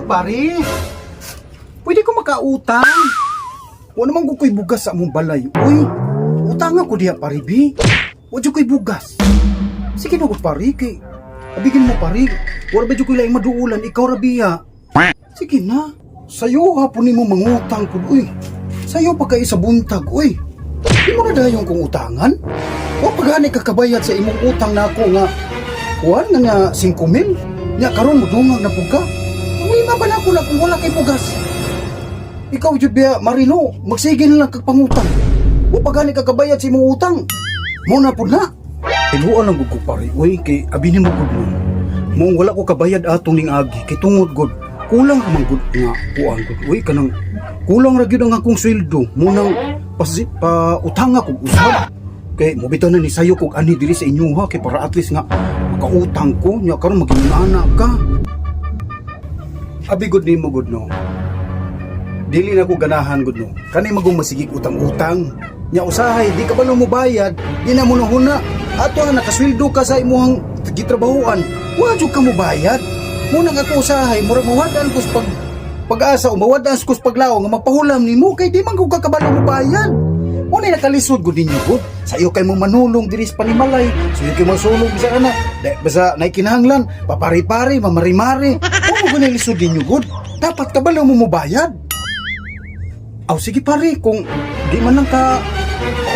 pare. Pwede ko makautang. Wa naman ko ko'y bugas sa among balay. Uy, utang ako diya pare, bi. Wa dyan ko'y bugas. Sige na ko pare, kay abigin mo pare. Wala ba dyan ko'y laing maduulan, ikaw rabiya. Sige na. Sayo hapon ni mo mangutang ko, uy. Sayo pa kayo sa buntag, uy. Di mo na dayong kong utangan? O pagani kakabayad sa imong utang na ako nga kuwan nga 5,000? Nya karon mo dungag na puga? Uy, ba na ako na kung wala kay pugas? Ikaw jud biya Marino, magsige na lang kag pangutang. O pagani kakabayad sa imong utang? Mo na pud na. Tinuan lang gud ko pare, uy, kay abini mo gud mo. Mo wala ko kabayad atong ning agi kay tungod gud. Kulang ka man gud nga kuan gud. Uy, kanang kulang ra gyud ang akong sweldo. Mo nang pa utang ako usab. Kay mobitaw na ni sayo kog ani diri sa inyo ha, kay para at least nga makautang ko nya karon maging anak ka. Abi gud nimo gud no. Dili na ko ganahan gud no. Kani magong masigig utang-utang. Nya usahay di ka ba mo bayad, di na mo huna. Ato nga nakasweldo ka sa imong gitrabahuan. Wa jud ka mo bayad. Muna nga ko usahay, murag mawadaan ko sa pag-asa o mawadaan ko sa paglaw nga magpahulam nimo kay di man ko kakabalo mo bayad. Muna nakalisod gud ninyo gud. Sayo kay mo manulong diri sa panimalay. Sayo kay mo sulong bisa kana. Basta naikinahanglan, papari-pari, mamari-mari. Kung mo lisod ninyo gud, dapat kabalo mo bayad. Aw sige pare, kung di man lang ka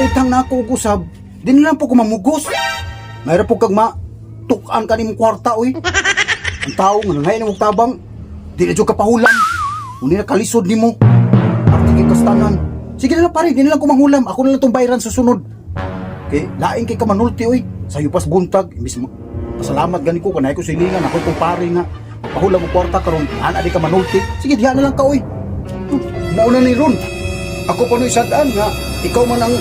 utang na ako usab, di na lang po ko mamugos. Mayra po kag tukan ka nimong kwarta oy. Ang tao nga nangayon mong tabang, di na dyan kapahulam. Muna nakalisod nimo. Artigin kastanan. Sige na lang pare, di na lang kumangulam. Ako na lang itong bayaran sa sunod. Okay, laing kay kamanulti, oy. Sa'yo pas buntag. Imbis pasalamat gani ko, kanay ko silingan. Ako itong pare nga. Pahulam mo kwarta karon, ana di ka manulti. Sige, diyan na lang ka, oy. Mauna ni Ron. Ako pa no'y sadaan nga. Ikaw man ang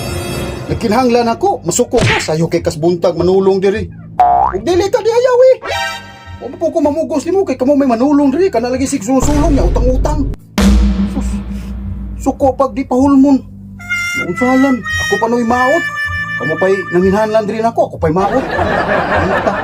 nagkinahanglan ako. Masuko ka, sa'yo kay kas buntag, manulong diri. Huwag dili ka di ayaw, eh. Huwag po ko mamugos ni mo, kay kamo may manulong diri. Ka na lagi sigsulong niya, utang-utang. Sus. Suko pag di pahulmon. Naunsalan, ako pa no'y maot. Kamu pa'y nanginhanlan din ako pa'y maot. Ano ta?